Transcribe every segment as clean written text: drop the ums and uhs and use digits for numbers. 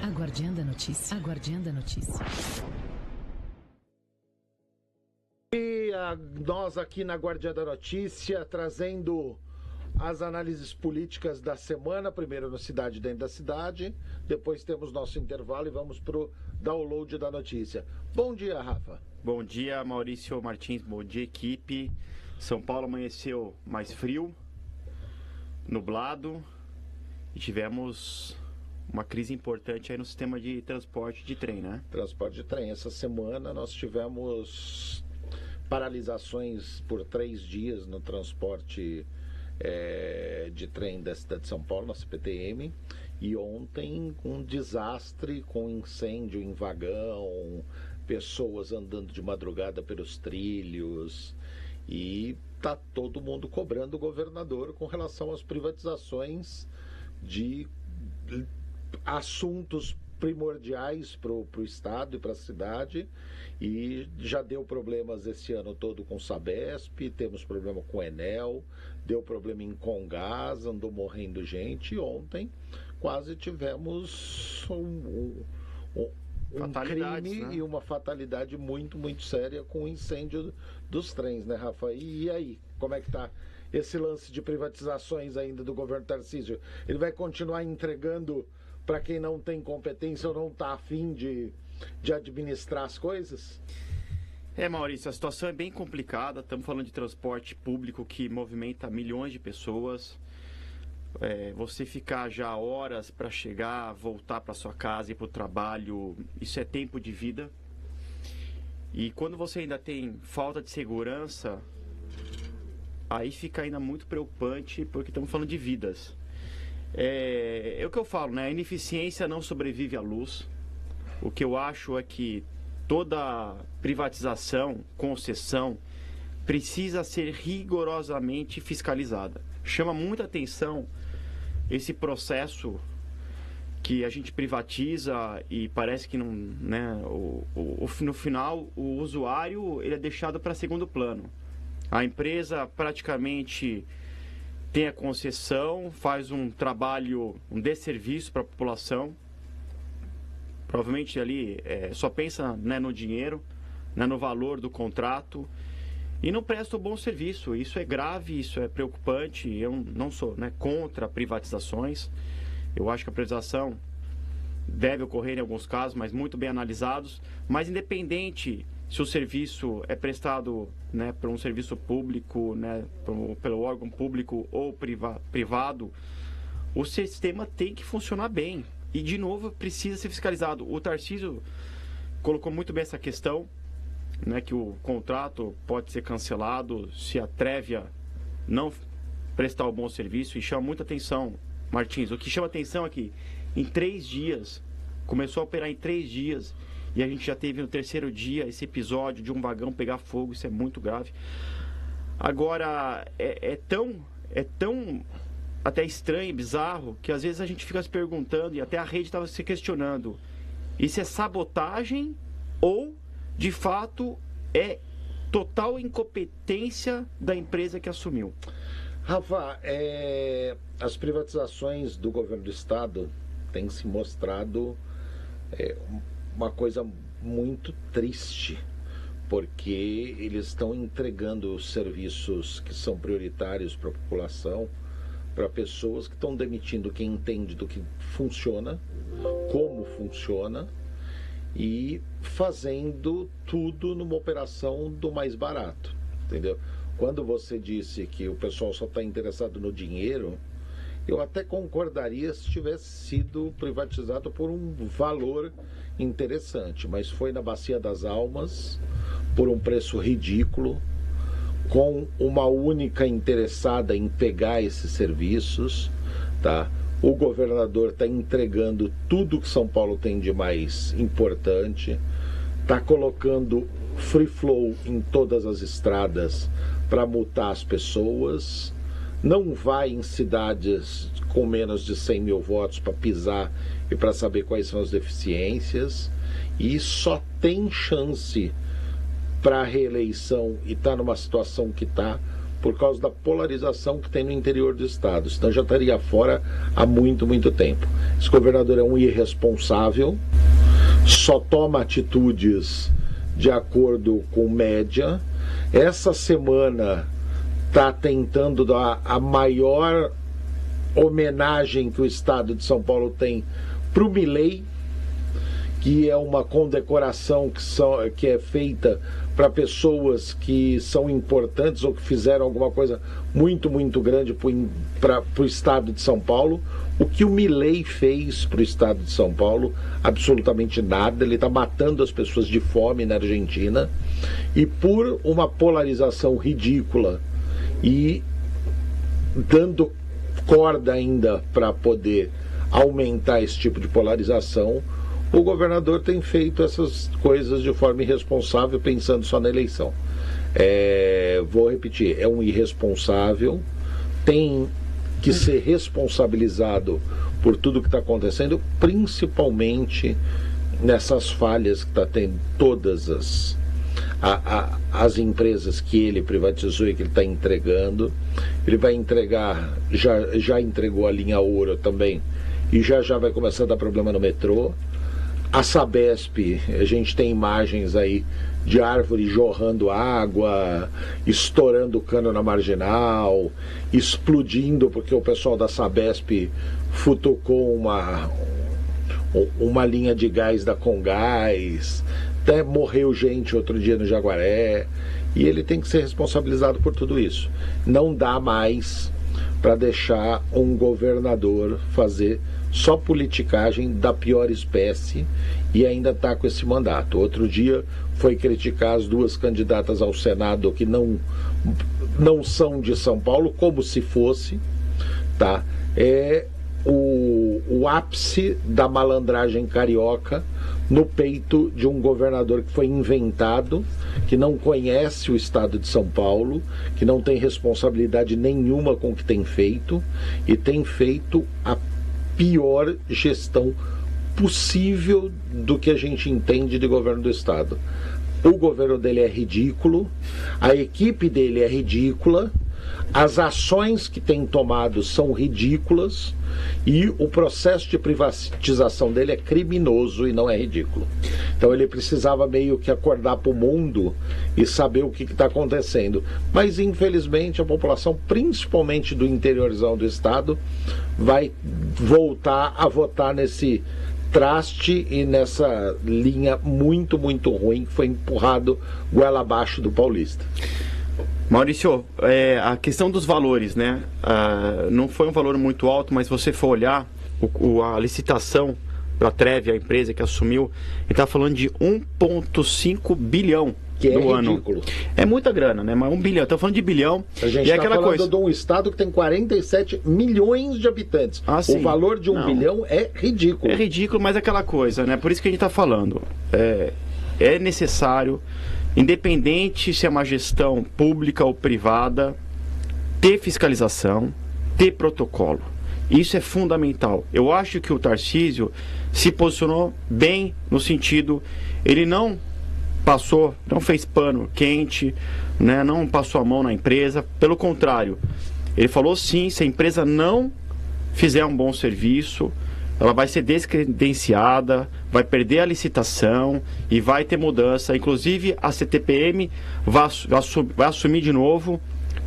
Aguardando a notícia. Aguardando a notícia. E nós aqui na Guardiã da Notícia, trazendo as análises políticas da semana, primeiro no Cidade Dentro da Cidade, depois temos nosso intervalo e vamos pro download da notícia. Bom dia, Rafa. Bom dia, Maurício Martins, bom dia, equipe. São Paulo amanheceu mais frio, nublado e tivemos uma crise importante aí no sistema de transporte de trem, né? Transporte de trem. Essa semana nós tivemos paralisações por 3 dias no transporte de trem da cidade de São Paulo, na CPTM, e ontem um desastre com incêndio em vagão, pessoas andando de madrugada pelos trilhos, e tá todo mundo cobrando o governador com relação às privatizações de assuntos primordiais para o Estado e para a cidade, e já deu problemas esse ano todo com o Sabesp, temos problema com o Enel, deu problema em Comgás, andou morrendo gente, e ontem quase tivemos um crime, né? E uma fatalidade muito, muito séria com o incêndio dos trens, né, Rafa? E aí, como é que tá esse lance de privatizações ainda do governo Tarcísio? Ele vai continuar entregando para quem não tem competência ou não está afim de administrar as coisas? Maurício, a situação é bem complicada. Estamos falando de transporte público que movimenta milhões de pessoas. Você ficar já horas para chegar, voltar para sua casa e para o trabalho, isso é tempo de vida. E quando você ainda tem falta de segurança, aí fica ainda muito preocupante, porque estamos falando de vidas. É o que eu falo, né? A ineficiência não sobrevive à luz. O que eu acho é que toda privatização, concessão, precisa ser rigorosamente fiscalizada. Chama muita atenção esse processo que a gente privatiza e parece que não, né? No final, o usuário ele é deixado para segundo plano. A empresa praticamente tem a concessão, faz um trabalho, um desserviço para a população. Provavelmente ali só pensa, né, no dinheiro, né, no valor do contrato, e não presta um bom serviço. Isso é grave, isso é preocupante. Eu não sou, né, contra privatizações. Eu acho que a privatização deve ocorrer em alguns casos, mas muito bem analisados. Mas independente se o serviço é prestado, né, por um serviço público, né, pelo órgão público ou privado, o sistema tem que funcionar bem. E, de novo, precisa ser fiscalizado. O Tarcísio colocou muito bem essa questão, né, que o contrato pode ser cancelado se a Trévia não prestar o bom serviço. E chama muita atenção, Martins. O que chama atenção é que em 3 dias, começou a operar em 3 dias, e a gente já teve no 3º dia esse episódio de um vagão pegar fogo. Isso é muito grave. Agora, é tão até estranho e bizarro que às vezes a gente fica se perguntando, e até a rede estava se questionando, isso é sabotagem ou, de fato, é total incompetência da empresa que assumiu? Rafa, as privatizações do governo do Estado têm se mostrado uma coisa muito triste, porque eles estão entregando os serviços que são prioritários para a população para pessoas que estão demitindo quem entende do que funciona, como funciona, e fazendo tudo numa operação do mais barato, entendeu? Quando você disse que o pessoal só está interessado no dinheiro, eu até concordaria se tivesse sido privatizado por um valor interessante, mas foi na Bacia das Almas, por um preço ridículo, com uma única interessada em pegar esses serviços, tá? O governador está entregando tudo que São Paulo tem de mais importante, está colocando free flow em todas as estradas para multar as pessoas, não vai em cidades com menos de 100 mil votos para pisar e para saber quais são as deficiências, e só tem chance para a reeleição, e está numa situação que está por causa da polarização que tem no interior do estado. Senão já estaria fora há muito, muito tempo. Esse governador é um irresponsável, só toma atitudes de acordo com média. Essa semana está tentando dar a maior homenagem que o estado de São Paulo tem para o Milei, que é uma condecoração que é feita para pessoas que são importantes ou que fizeram alguma coisa muito, muito grande para o estado de São Paulo. O que o Milei fez para o estado de São Paulo? Absolutamente nada. Ele está matando as pessoas de fome na Argentina, e por uma polarização ridícula e dando corda ainda para poder aumentar esse tipo de polarização, o governador tem feito essas coisas de forma irresponsável, pensando só na eleição. Vou repetir, é um irresponsável, tem que ser responsabilizado por tudo que está acontecendo, principalmente nessas falhas que está tendo todas as empresas que ele privatizou e que ele está entregando. Ele vai entregar, já entregou a linha Ouro também, e já vai começar a dar problema no metrô. A Sabesp, a gente tem imagens aí de árvore jorrando água, estourando cano na marginal, explodindo porque o pessoal da Sabesp futucou uma linha de gás da Comgás. Até morreu gente outro dia no Jaguaré, e ele tem que ser responsabilizado por tudo isso. Não dá mais para deixar um governador fazer só politicagem da pior espécie e ainda está com esse mandato. Outro dia foi criticar as duas candidatas ao Senado que não são de São Paulo, como se fosse, tá? É o ápice da malandragem carioca no peito de um governador que foi inventado, que não conhece o estado de São Paulo, que não tem responsabilidade nenhuma com o que tem feito, e tem feito a pior gestão possível do que a gente entende de governo do estado. O governo dele é ridículo, a equipe dele é ridícula, as ações que tem tomado são ridículas, e o processo de privatização dele é criminoso e não é ridículo. Então ele precisava meio que acordar para o mundo e saber o que está acontecendo. Mas infelizmente a população, principalmente do interiorzão do estado, vai voltar a votar nesse traste e nessa linha muito, muito ruim que foi empurrado goela abaixo do paulista. Maurício, a questão dos valores, né? Não foi um valor muito alto, mas se você for olhar a licitação para a Trevi, a empresa que assumiu, ele está falando de 1,5 bilhão que no é ano. Ridículo. É muita grana, né? Mas 1 bilhão, estamos falando de bilhão. A gente está falando coisa de um estado que tem 47 milhões de habitantes. O valor de 1 bilhão é ridículo. É ridículo, mas é aquela coisa, né? Por isso que a gente está falando. É necessário, independente se é uma gestão pública ou privada, ter fiscalização, ter protocolo. Isso é fundamental. Eu acho que o Tarcísio se posicionou bem no sentido, ele não fez pano quente, né? Não passou a mão na empresa, pelo contrário, ele falou sim, se a empresa não fizer um bom serviço, ela vai ser descredenciada, vai perder a licitação e vai ter mudança. Inclusive, a CTPM vai assumir de novo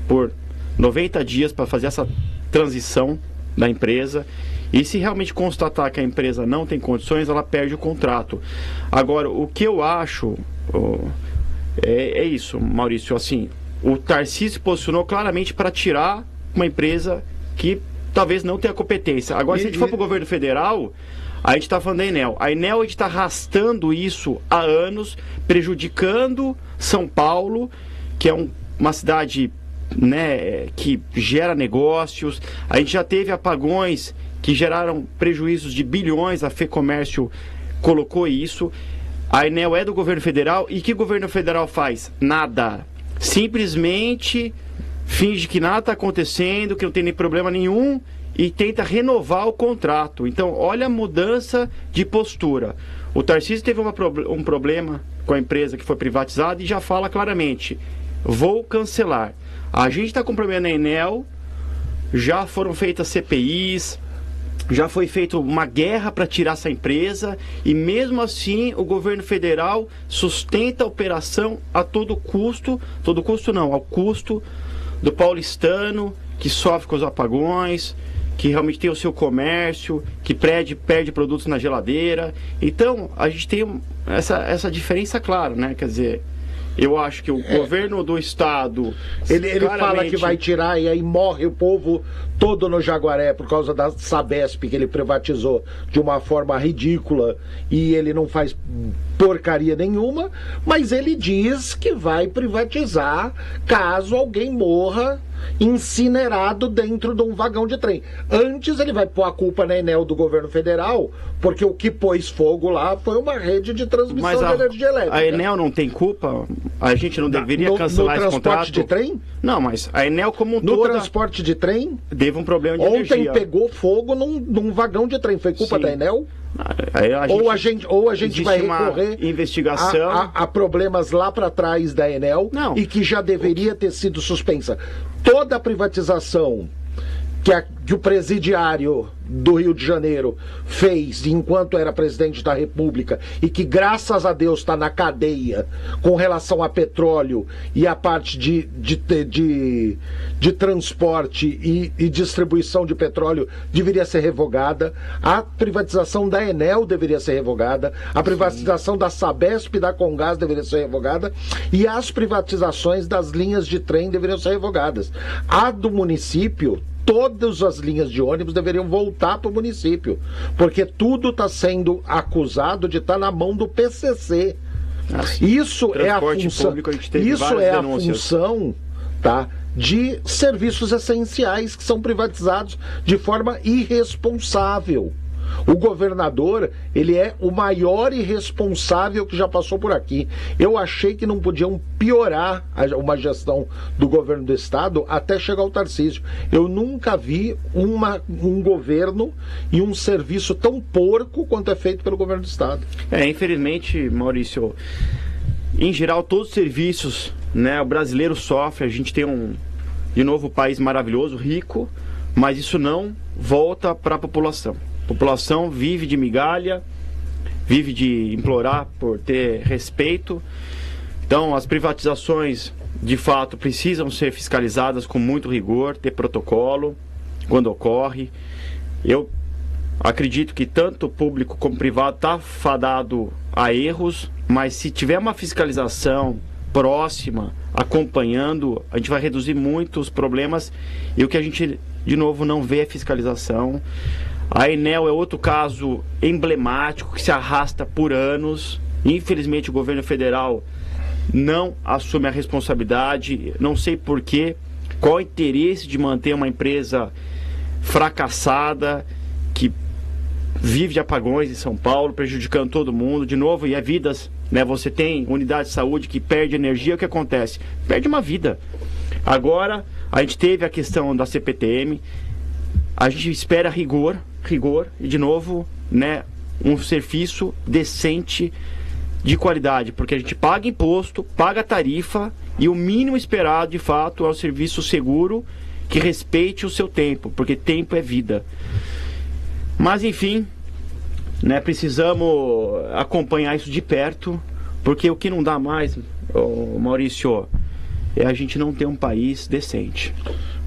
por 90 dias para fazer essa transição da empresa. E se realmente constatar que a empresa não tem condições, ela perde o contrato. Agora, o que eu acho é isso, Maurício. Assim, o Tarcísio se posicionou claramente para tirar uma empresa que talvez não tenha competência. Agora, se a gente for para o governo federal, a gente está falando da Enel. A Enel, a gente está arrastando isso há anos, prejudicando São Paulo, que é uma cidade, né, que gera negócios. A gente já teve apagões que geraram prejuízos de bilhões. A FEComércio colocou isso. A Enel é do governo federal. E que o governo federal faz? Nada. Simplesmente finge que nada está acontecendo, que não tem nem problema nenhum e tenta renovar o contrato. Então, olha a mudança de postura. O Tarcísio teve um problema com a empresa que foi privatizada e já fala claramente: vou cancelar. A gente está com problema na Enel, já foram feitas CPIs, já foi feita uma guerra para tirar essa empresa e mesmo assim o governo federal sustenta a operação a todo custo ao custo do paulistano que sofre com os apagões, que realmente tem o seu comércio, que perde produtos na geladeira. Então, a gente tem essa diferença clara, né? Quer dizer, eu acho que o governo do estado... Ele fala que vai tirar e aí morre o povo todo no Jaguaré por causa da Sabesp, que ele privatizou de uma forma ridícula e ele não faz porcaria nenhuma, mas ele diz que vai privatizar caso alguém morra incinerado dentro de um vagão de trem. Antes ele vai pôr a culpa na Enel do governo federal, porque o que pôs fogo lá foi uma rede de transmissão de energia elétrica. A Enel não tem culpa? A gente não deveria cancelar esse contrato? No transporte de trem? Não, mas a Enel como um todo... No transporte de trem? Teve um problema de Ontem energia. Pegou fogo num vagão de trem. Foi culpa da Enel? Ou a gente vai recorrer investigação a problemas lá para trás da Enel e que já deveria ter sido suspensa. Toda a privatização que o presidiário do Rio de Janeiro fez enquanto era presidente da República e que graças a Deus está na cadeia com relação a petróleo e a parte de transporte e distribuição de petróleo deveria ser revogada, a privatização da Enel deveria ser revogada, a privatização da Sabesp e da Comgás deveria ser revogada e as privatizações das linhas de trem deveriam ser revogadas. A do município, todas as linhas de ônibus deveriam voltar para o município, porque tudo está sendo acusado de estar na mão do PCC. Isso é a função. Público, a função, tá, de serviços essenciais que são privatizados de forma irresponsável. O governador, ele é o maior irresponsável que já passou por aqui. Eu achei que não podiam piorar uma gestão do governo do estado até chegar ao Tarcísio. Eu nunca vi um governo e um serviço tão porco quanto é feito pelo governo do estado. Infelizmente, Maurício, em geral, todos os serviços, né, o brasileiro sofre. A gente tem de novo, um país maravilhoso, rico, mas isso não volta para a população. A população vive de migalha, vive de implorar por ter respeito. Então, as privatizações, de fato, precisam ser fiscalizadas com muito rigor, ter protocolo quando ocorre. Eu acredito que tanto público como privado está fadado a erros, mas se tiver uma fiscalização próxima, acompanhando, a gente vai reduzir muito os problemas. E o que a gente, de novo, não vê é fiscalização. A Enel é outro caso emblemático que se arrasta por anos. Infelizmente, o governo federal não assume a responsabilidade. Não sei porquê, qual o interesse de manter uma empresa fracassada que vive de apagões em São Paulo, prejudicando todo mundo. De novo, e é vidas, né? Você tem unidade de saúde que perde energia, o que acontece? Perde uma vida. Agora, a gente teve a questão da CPTM. A gente espera rigor e, de novo, né, um serviço decente de qualidade, porque a gente paga imposto, paga tarifa e o mínimo esperado, de fato, é um serviço seguro que respeite o seu tempo, porque tempo é vida. Mas, enfim, né, precisamos acompanhar isso de perto, porque o que não dá mais, Maurício, é a gente não ter um país decente.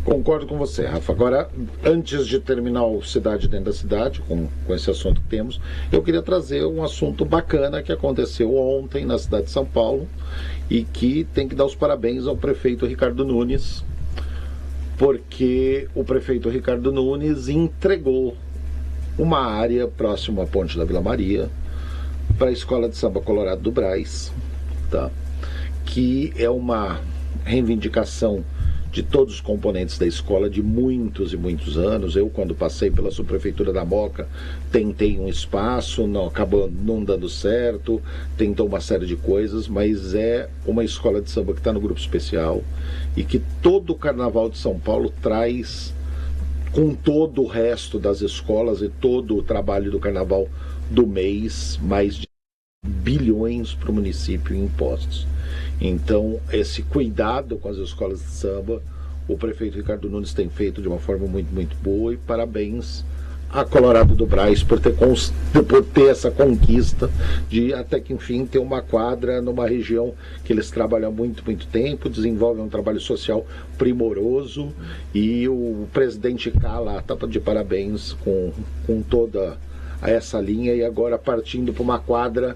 Concordo com você, Rafa. Agora, antes de terminar o Cidade Dentro da Cidade, com esse assunto que temos, eu queria trazer um assunto bacana que aconteceu ontem na cidade de São Paulo e que tem que dar os parabéns ao prefeito Ricardo Nunes, porque o prefeito Ricardo Nunes entregou uma área próxima à Ponte da Vila Maria para a Escola de Samba Colorado do Brás, tá? Que é uma reivindicação de todos os componentes da escola de muitos e muitos anos. Eu, quando passei pela subprefeitura da Moca, tentei um espaço, acabou não dando certo, tentou uma série de coisas, mas é uma escola de samba que está no grupo especial e que todo o Carnaval de São Paulo traz, com todo o resto das escolas e todo o trabalho do Carnaval do mês, mais de bilhões para o município em impostos. Então, esse cuidado com as escolas de samba, o prefeito Ricardo Nunes tem feito de uma forma muito, muito boa, e parabéns a Colorado do Brás por ter essa conquista de, até que enfim, ter uma quadra numa região que eles trabalham há muito, muito tempo, desenvolvem um trabalho social primoroso, e o presidente Cala está de parabéns com toda essa linha, e agora partindo para uma quadra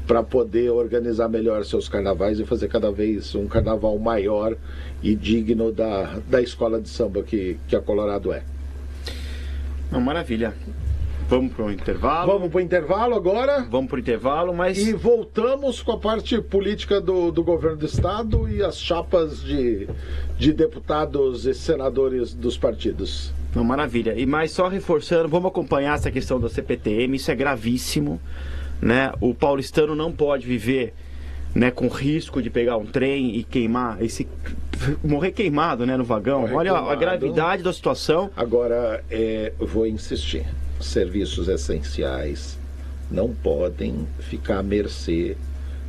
para poder organizar melhor seus carnavais e fazer cada vez um carnaval maior e digno da escola de samba que a Colorado é. Maravilha. Vamos para o intervalo? Vamos para o intervalo agora. Vamos para o intervalo, mas... E voltamos com a parte política do governo do estado e as chapas de deputados e senadores dos partidos. Maravilha. E mais só reforçando, vamos acompanhar essa questão da CPTM, isso é gravíssimo, né? O paulistano não pode viver, né, com risco de pegar um trem e queimar, morrer queimado, né, no vagão. Olha a gravidade da situação. Agora, eu vou insistir. Serviços essenciais não podem ficar à mercê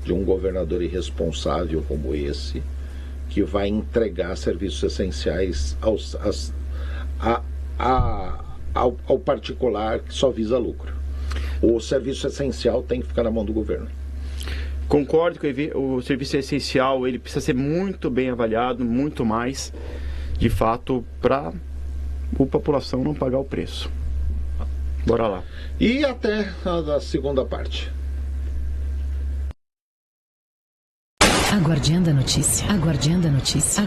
de um governador irresponsável como esse, que vai entregar serviços essenciais ao particular que só visa lucro. O serviço essencial tem que ficar na mão do governo. Concordo que o serviço essencial ele precisa ser muito bem avaliado, muito mais, de fato, para a população não pagar o preço. Bora lá. E até a segunda parte. Aguardando a notícia. Aguardando a notícia.